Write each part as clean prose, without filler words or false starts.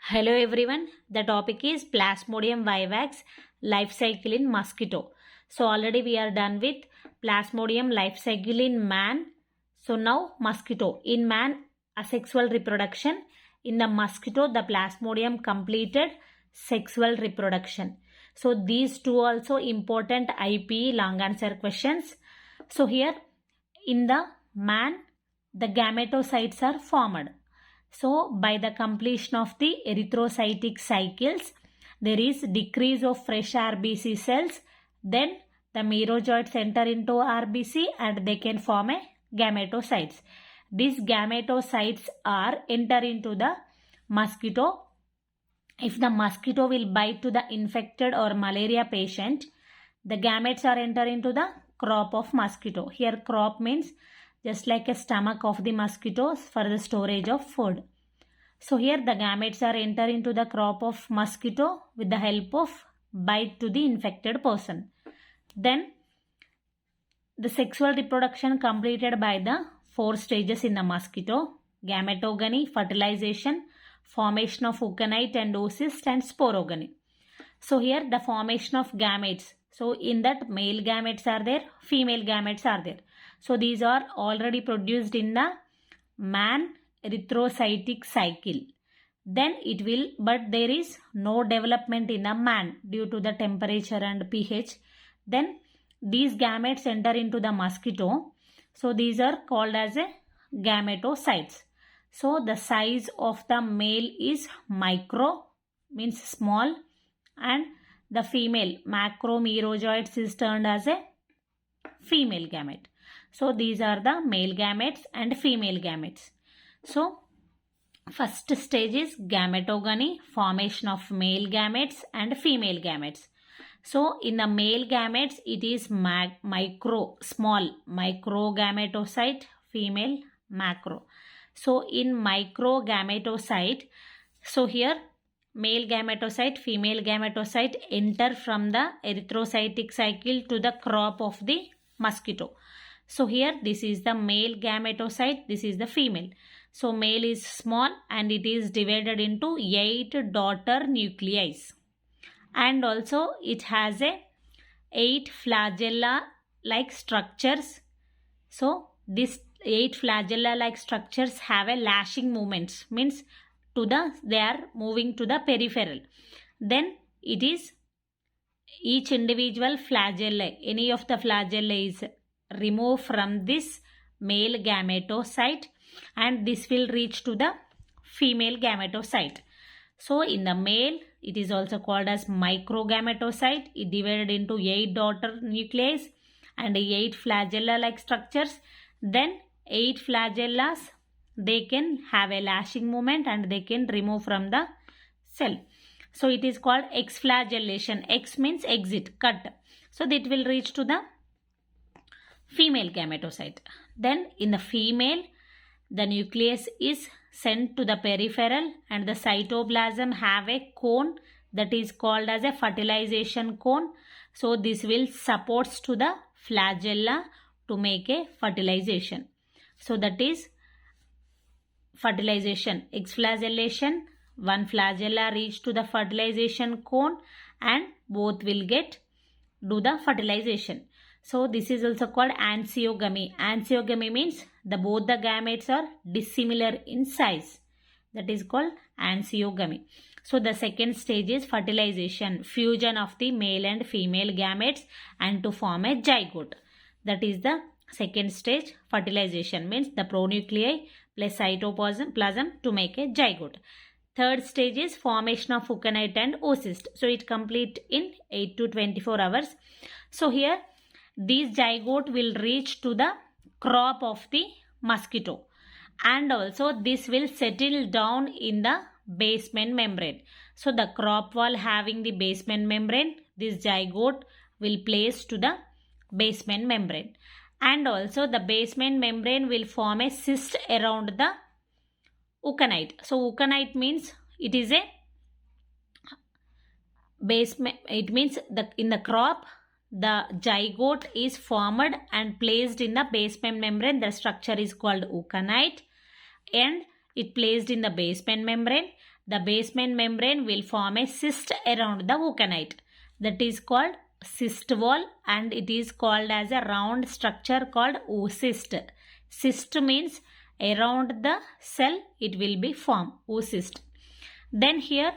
Hello everyone, the topic is Plasmodium vivax life cycle in mosquito. So already we are done with Plasmodium life cycle in man. So now mosquito. In man, asexual reproduction. In the mosquito, the Plasmodium completed sexual reproduction. So these two also important IPE long answer questions. So here in the man, the gametocytes are formed. So, by the completion of the erythrocytic cycles, there is decrease of fresh RBC cells. Then the merozoites enter into RBC and they can form a gametocytes. These gametocytes are enter into the mosquito. If the mosquito will bite to the infected or malaria patient, the gametes are enter into the crop of mosquito. Here crop means just like a stomach of the mosquitoes for the storage of food. So here the gametes are enter into the crop of mosquito with the help of bite to the infected person. Then the sexual reproduction completed by the 4 stages in the mosquito: gametogeny, fertilization, formation of oocyte and oocyst, and sporogeny. So here the formation of gametes. So in that male gametes are there, female gametes are there. So these are already produced in the man erythrocytic cycle. Then it will, but there is no development in the man due to the temperature and pH. Then these gametes enter into the mosquito. So these are called as a gametocytes. So the size of the male is micro, means small, and the female macromerozoites is termed as a female gamete. So these are the male gametes and female gametes. So first stage is gametogeny, formation of male gametes and female gametes. So in the male gametes it is small microgametocyte, female macro. So in microgametocyte, so here male gametocyte, female gametocyte enter from the erythrocytic cycle to the crop of the mosquito. So here this is the male gametocyte, this is the female. So male is small and it is divided into 8 daughter nuclei. And also it has a 8 flagella like structures. So this 8 flagella like structures have a lashing movements, means they are moving to the peripheral. Then it is each individual flagella, any of the flagella is removed from this male gametocyte and this will reach to the female gametocyte. So in the male it is also called as microgametocyte. It divided into 8 daughter nuclei and 8 flagella like structures. Then 8 flagellas, they can have a lashing movement and they can remove from the cell. So it is called exflagellation. X means exit, cut. So that will reach to the female gametocyte. Then in the female, the nucleus is sent to the peripheral and the cytoplasm have a cone that is called as a fertilization cone. So this will supports to the flagella to make a fertilization. So that is fertilization, exflagellation. One flagella reach to the fertilization cone and both will do the fertilization. So this is also called angiogamy. Angiogamy means both the gametes are dissimilar in size. That is called angiogamy. So the second stage is fertilization, fusion of the male and female gametes and to form a zygote. That is the second stage. Fertilization means the pronuclei plus cytoplasm to make a zygote. Third stage is formation of oocyte and oocyst. So it complete in 8 to 24 hours. So here this zygote will reach to the crop of the mosquito and also this will settle down in the basement membrane. So the crop wall having the basement membrane, this zygote will place to the basement membrane and also the basement membrane will form a cyst around the oocyte. So oocyte means it is a basement, it means in the crop the zygote is formed and placed in the basement membrane. The structure is called oocyte and it placed in the basement membrane. the basement membrane will form a cyst around the oocyte. That is called cyst wall, and it is called as a round structure called oocyst. Cyst means around the cell it will be formed, oocyst. Then here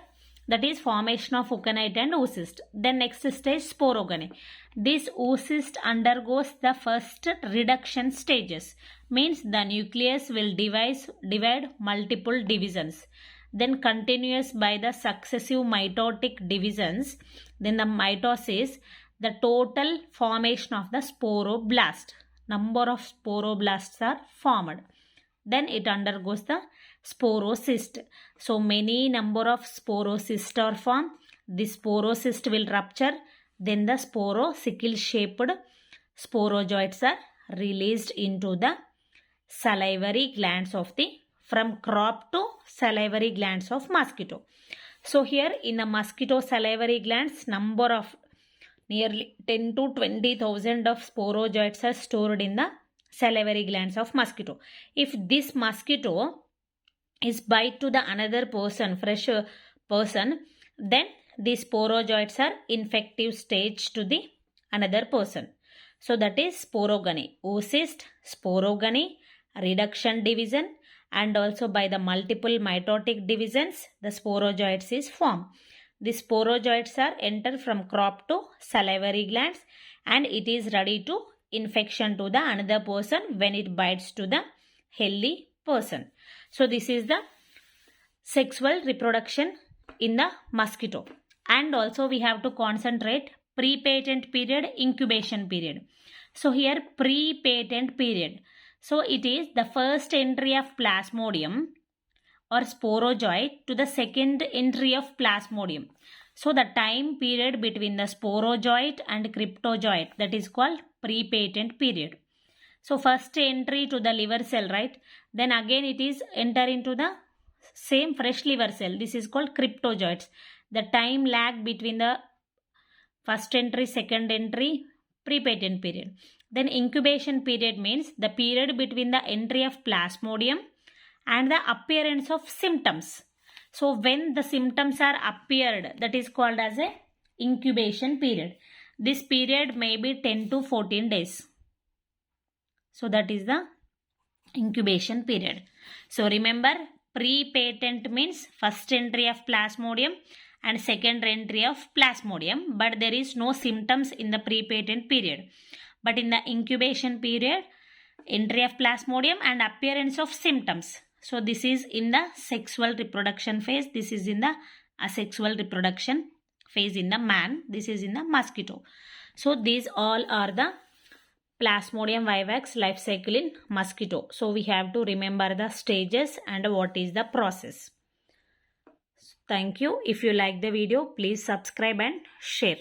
that is formation of oocyte and oocyst. Then next stage sporogony. This oocyst undergoes the first reduction stages, means the nucleus will divide multiple divisions, then continuous by the successive mitotic divisions, then the mitosis, the total formation of the sporoblast. Number of sporoblasts are formed. Then it undergoes the sporocyst. So many number of sporocysts are formed. This sporocyst will rupture. Then the sickle shaped sporozoites are released into the salivary glands of from crop to salivary glands of mosquito. So here in the mosquito salivary glands, number of nearly 10 to 20,000 of sporozoites are stored in the salivary glands of mosquito. If this mosquito is bite to the another person, fresh person, then these sporozoites are infective stage to the another person. So that is sporogony. Oocyst, sporogony, reduction division, and also by the multiple mitotic divisions, the sporozoites is formed. The sporozoites are entered from crop to salivary glands, and it is ready to infection to the another person when it bites to the healthy person. So this is the sexual reproduction in the mosquito. And also we have to concentrate pre-patent period, incubation period. So here pre-patent period. So it is the first entry of plasmodium or sporozoite to the second entry of plasmodium. So the time period between the sporozoite and cryptozoite, that is called pre-patent period. So first entry to the liver cell, right? Then again it is enter into the same fresh liver cell. This is called cryptozoites. The time lag between the first entry, second entry, pre-patent period. Then incubation period means the period between the entry of plasmodium and the appearance of symptoms. So when the symptoms are appeared, that is called as a incubation period. This period may be 10 to 14 days. So that is the incubation period. So remember, pre-patent means first entry of plasmodium and second entry of plasmodium, but there is no symptoms in the pre-patent period. But in the incubation period, entry of plasmodium and appearance of symptoms. So this is in the sexual reproduction phase. This is in the asexual reproduction phase in the man. This is in the mosquito. So these all are the Plasmodium vivax life cycle in mosquito. So we have to remember the stages and what is the process. Thank you. If you like the video, please subscribe and share.